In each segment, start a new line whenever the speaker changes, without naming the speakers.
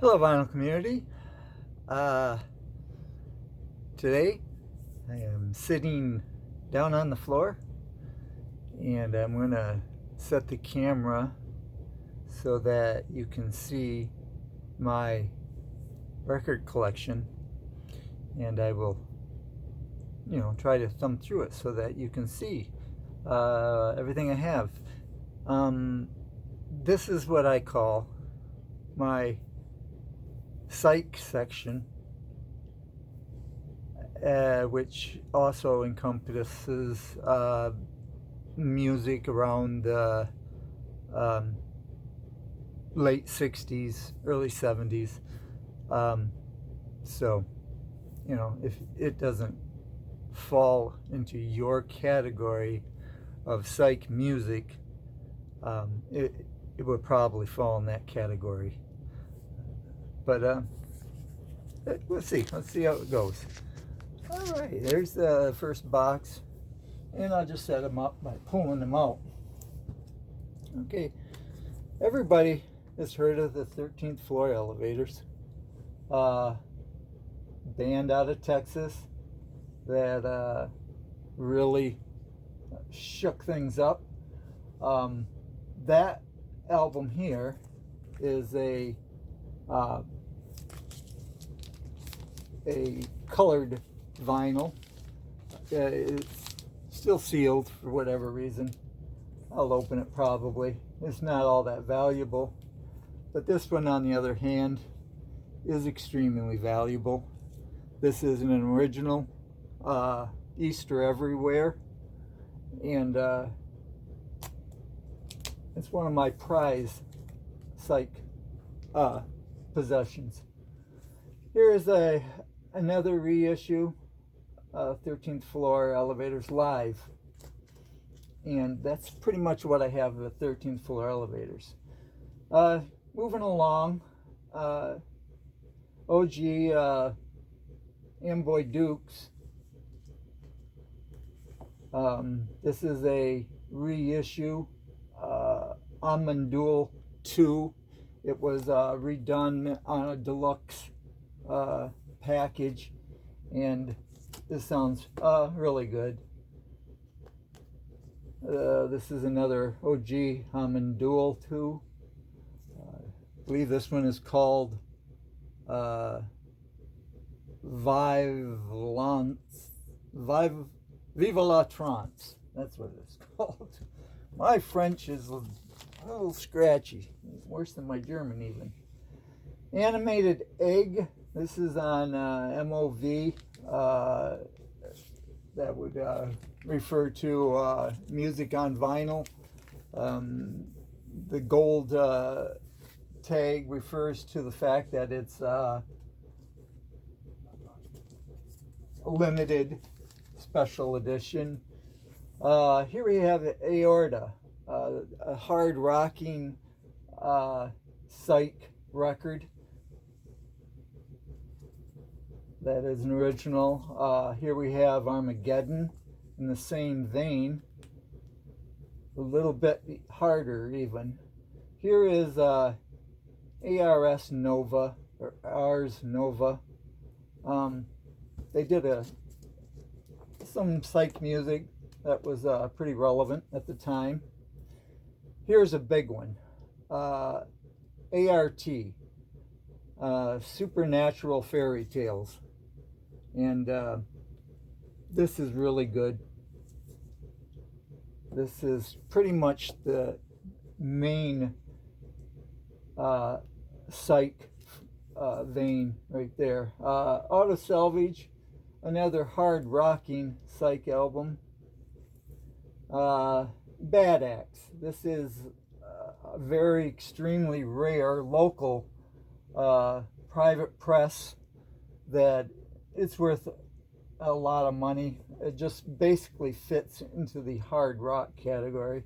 Hello, vinyl community. Uh, Today I am sitting down on the floor and I'm going to set the camera so that you can see my record collection, and I will, try to thumb through it so that you can see everything I have. This is what I call my psych section, which also encompasses music around the late 60s, early 70s. So, if it doesn't fall into your category of psych music, it would probably fall in that category. But let's see how it goes. All right, there's the first box, and I'll just set them up by pulling them out. Okay, everybody has heard of the 13th floor elevators. Band out of Texas that really shook things up. That album here is a colored vinyl. It's still sealed for whatever reason. I'll open it probably. It's not all that valuable. But this one, on the other hand, is extremely valuable. This is an original Easter Everywhere, and it's one of my prized psych possessions. Here is another reissue, 13th Floor Elevators Live, and that's pretty much what I have of the 13th Floor Elevators. Moving along, OG Amboy Dukes. This is a reissue, Amandul 2. It was redone on a deluxe package, and this sounds really good. This is another OG Amandul 2. I believe this one is called Vive la Trance. That's what it's called. My French is a little scratchy, worse than my German even. Animated Egg. This is on MOV. That would refer to music on vinyl. The gold tag refers to the fact that it's a limited special edition. Here we have the Aorta, a hard rocking psych record. That is an original. Here we have Armageddon in the same vein, a little bit harder even. Here is ARS Nova, or Ars Nova. They did some psych music that was pretty relevant at the time. Here's a big one, ART, Supernatural Fairy Tales. And this is really good. This is pretty much the main psych vein right there. Auto Salvage, another hard rocking psych album. Bad Axe. This is a very extremely rare local private press that it's worth a lot of money. It just basically fits into the hard rock category.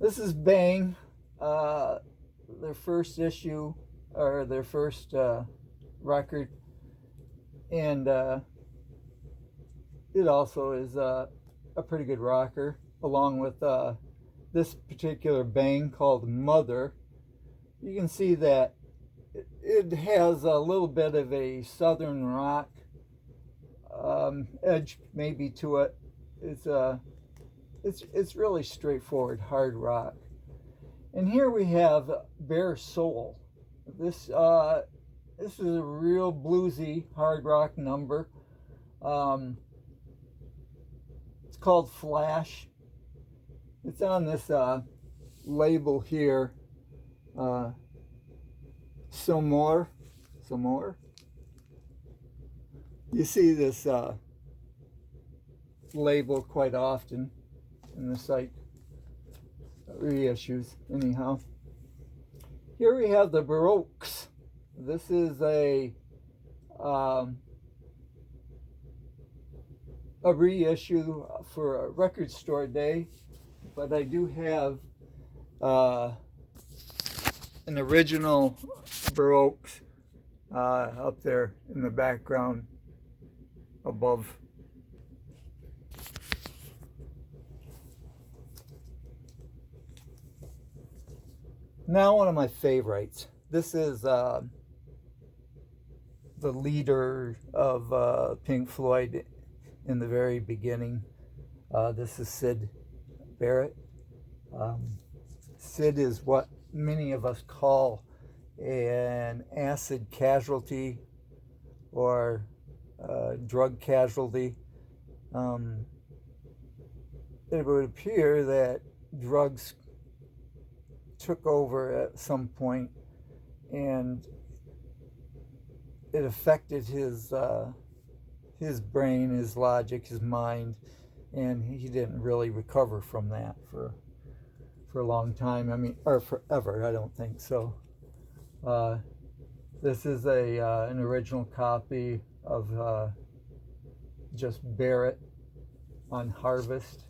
This is Bang, their first issue, or their first record, and it also is a pretty good rocker, along with this particular Bang called Mother. You can see that it has a little bit of a southern rock edge maybe to it. It's really straightforward hard rock. And here we have Bare Soul. This is a real bluesy hard rock number. It's called Flash. It's on this label here. Some more. You see this label quite often in the psych reissues. Anyhow, here we have the Baroques. This is a reissue for a record store day, but I do have an original Baroques up there in the background above. Now one of my favorites. This is the leader of Pink Floyd in the very beginning. This is Syd Barrett. Syd is what many of us call an acid casualty or drug casualty. It would appear that drugs took over at some point, and it affected his brain, his logic, his mind, and he didn't really recover from that for a long time. I mean, or forever. I don't think so. This is an original copy of just Barrett on Harvest.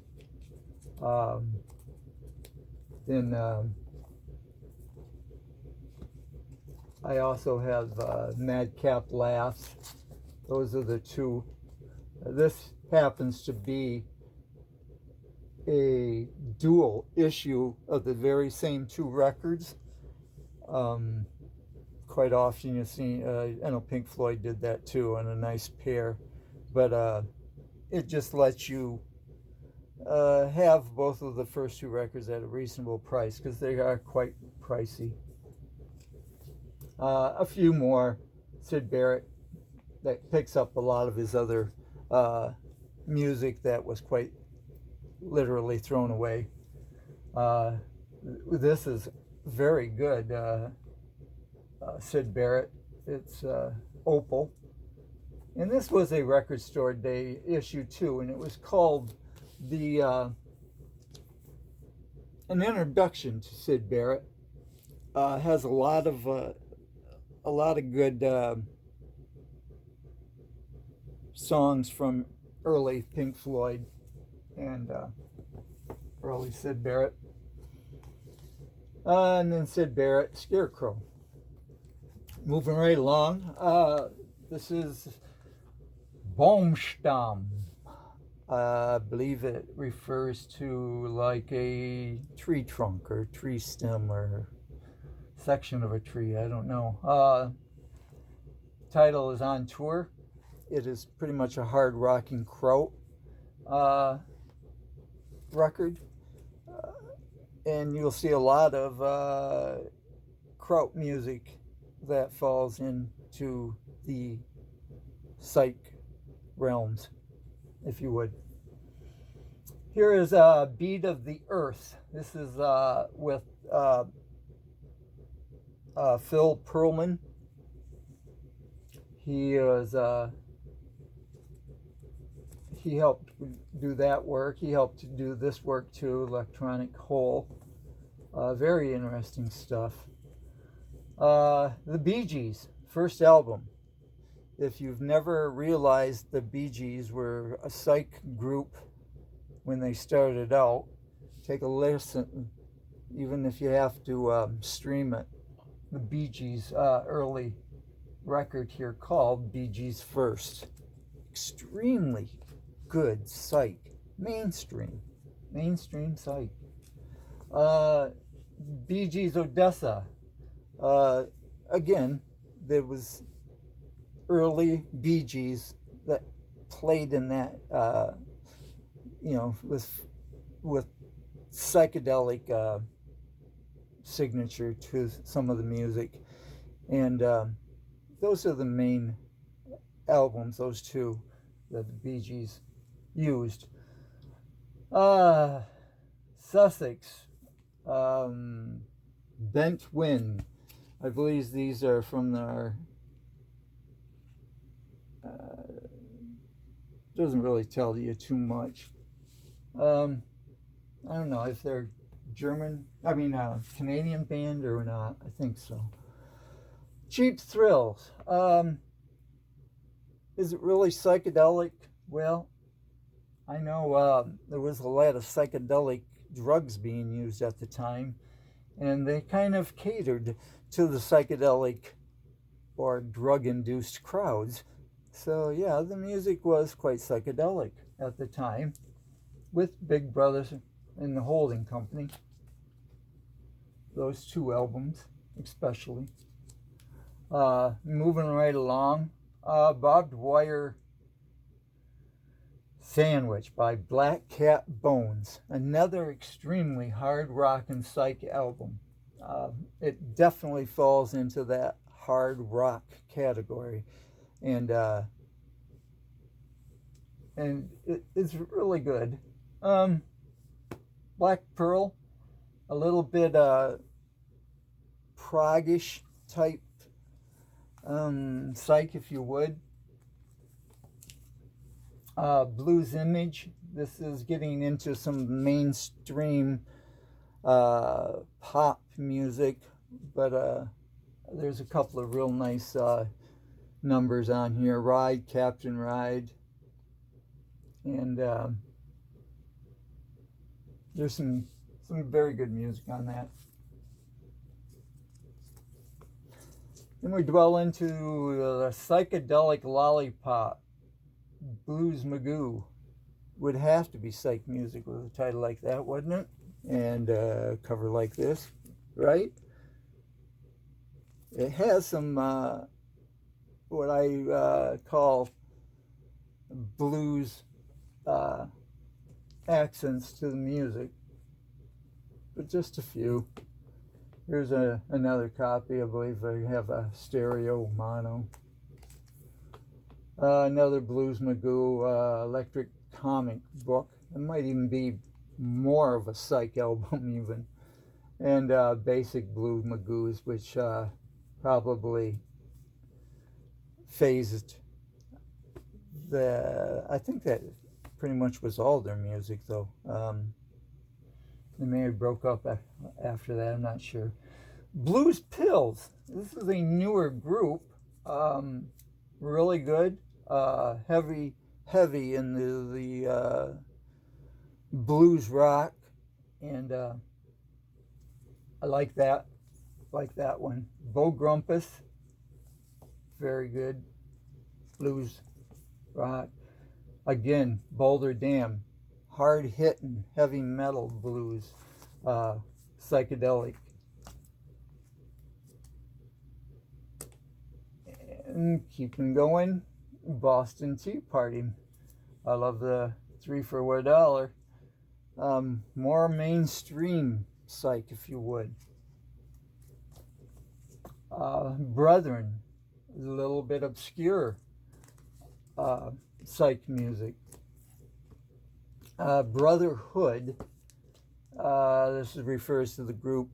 Then I also have Madcap Laughs. Those are the two. This happens to be a dual issue of the very same two records. Quite often you see, I know Pink Floyd did that too, on a nice pair, but it just lets you have both of the first two records at a reasonable price, because they are quite pricey. A few more. Syd Barrett, that picks up a lot of his other music that was quite literally thrown away. This is very good. Syd Barrett. It's Opal. And this was a record store day issue too, and it was called an introduction to Syd Barrett. Has a lot of good songs from early Pink Floyd and early Syd Barrett. And then Syd Barrett, Scarecrow. Moving right along, this is Baumstamm. I believe it refers to like a tree trunk or tree stem or section of a tree. I don't know. Title is On Tour. It is pretty much a hard rocking Kraut record. And you'll see a lot of Kraut music that falls into the psych realms, if you would. Here is Beat of the Earth. This is with Phil Pearlman. He helped do that work. He helped do this work too, Electronic Hole. Very interesting stuff. The Bee Gees, first album. If you've never realized the Bee Gees were a psych group when they started out, take a listen, even if you have to stream it. The Bee Gees early record here called Bee Gees First. Extremely good psych. Mainstream psych. Bee Gees Odessa. again, there was early Bee Gees that played in that, with psychedelic signature to some of the music. And those are the main albums, those two that the Bee Gees used. Sussex, Bent Wind. I believe these are from their, doesn't really tell you too much. I don't know if they're Canadian band or not. I think so. Cheap Thrills. Is it really psychedelic? Well, I know there was a lot of psychedelic drugs being used at the time, and they kind of catered to the psychedelic or drug-induced crowds. So yeah, the music was quite psychedelic at the time, with Big Brothers and the Holding Company. Those two albums, especially. Moving right along, Barbed Wire Sandwich by Black Cat Bones, another extremely hard rock and psych album. It definitely falls into that hard rock category, and it's really good. Black Pearl, a little bit prog-ish type psych, if you would. Blues Image, this is getting into some mainstream pop music, but there's a couple of real nice numbers on here. Ride, Captain Ride, and there's some very good music on that. Then we dwell into the psychedelic lollipop. Blues Magoo. Would have to be psych music with a title like that, wouldn't it? And a cover like this, right? It has some what I call blues accents to the music, but just a few. Here's another copy. I believe I have a stereo mono. Another Blues Magoo electric comic book. It might even be more of a psych album even. And basic Blue Magoos, which probably phased I think that pretty much was all their music, though. They may have broke up after that, I'm not sure. Blues Pills. This is a newer group. Really good. Heavy in the blues rock, and I like that one. Bo Grumpus, very good blues rock. Again, Boulder Dam, hard hitting heavy metal blues, psychedelic. And keeping going, Boston Tea Party. I love the 3 for $1. More mainstream psych, if you would. Brethren, a little bit obscure psych music. Brotherhood, this refers to the group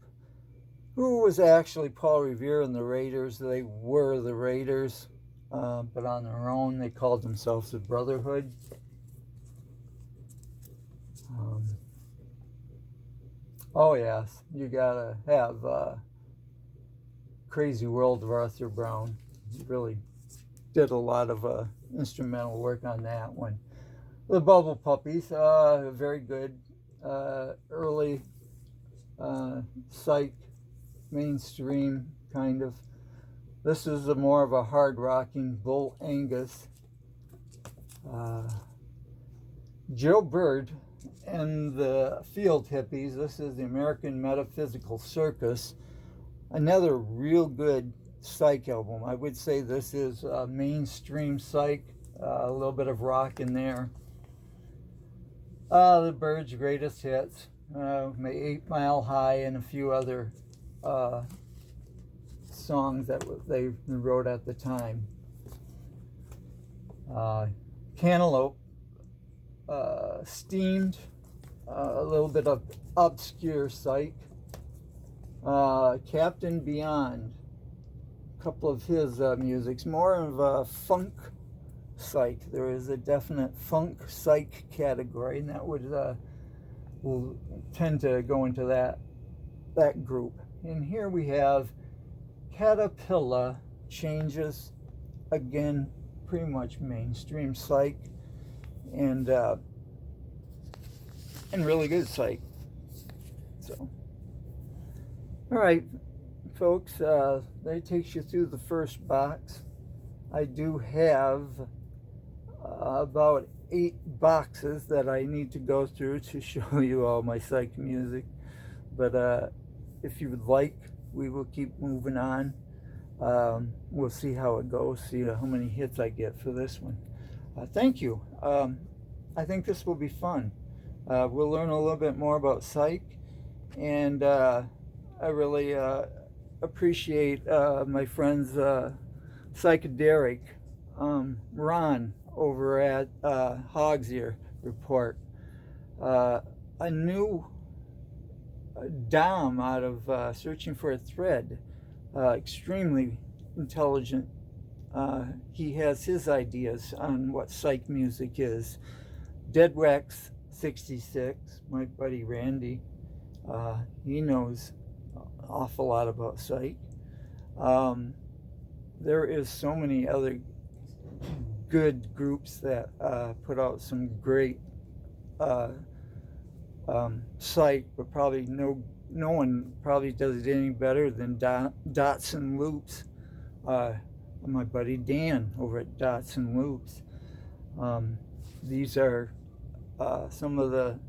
who was actually Paul Revere and the Raiders. They were the Raiders, but on their own they called themselves the Brotherhood. Oh yes, you gotta have Crazy World of Arthur Brown. He really did a lot of instrumental work on that one. The Bubble Puppies, very good. Early psych, mainstream kind of. This is more of a hard rocking Bull Angus. Joe Bird and the Field Hippies. This is the American Metaphysical Circus. Another real good psych album. I would say this is mainstream psych, a little bit of rock in there. The Byrds' greatest hits, 8 Mile High, and a few other songs that they wrote at the time. Cantaloupe, Steamed, a little bit of obscure psych. Captain Beyond, a couple of his musics, more of a funk psych. There is a definite funk psych category, and that will tend to go into that group. And here we have Caterpillar, Changes, again, pretty much mainstream psych, and really good psych. So, all right, folks, that takes you through the first box. I do have about 8 boxes that I need to go through to show you all my psych music. But if you would like, we will keep moving on. We'll see how it goes, see how many hits I get for this one. Thank you. I think this will be fun. We'll learn a little bit more about psych, and I really appreciate my friend's psychedelic, Ron, over at Hog's Ear Report. A new Dom out of Searching for a Thread, extremely intelligent. He has his ideas on what psych music is. Deadwax 66, my buddy Randy, he knows an awful lot about psych. There is so many other good groups that put out some great psych, but probably no one probably does it any better than Dots and Loops. My buddy Dan over at Dots and Loops. These are some of the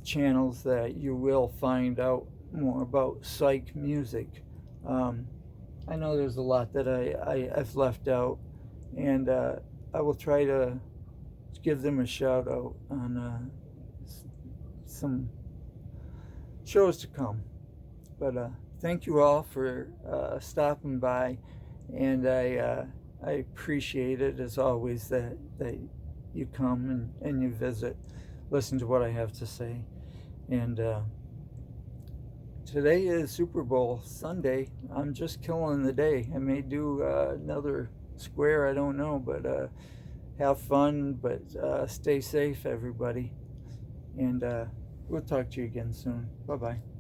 channels that you will find out more about psych music. I know there's a lot that I've left out, and I will try to give them a shout out on some shows to come. But thank you all for stopping by, and I appreciate it as always that you come and you visit, listen to what I have to say. And today is Super Bowl Sunday. I'm just killing the day. I may do another square, I don't know, but have fun, but stay safe, everybody. And we'll talk to you again soon. Bye-bye.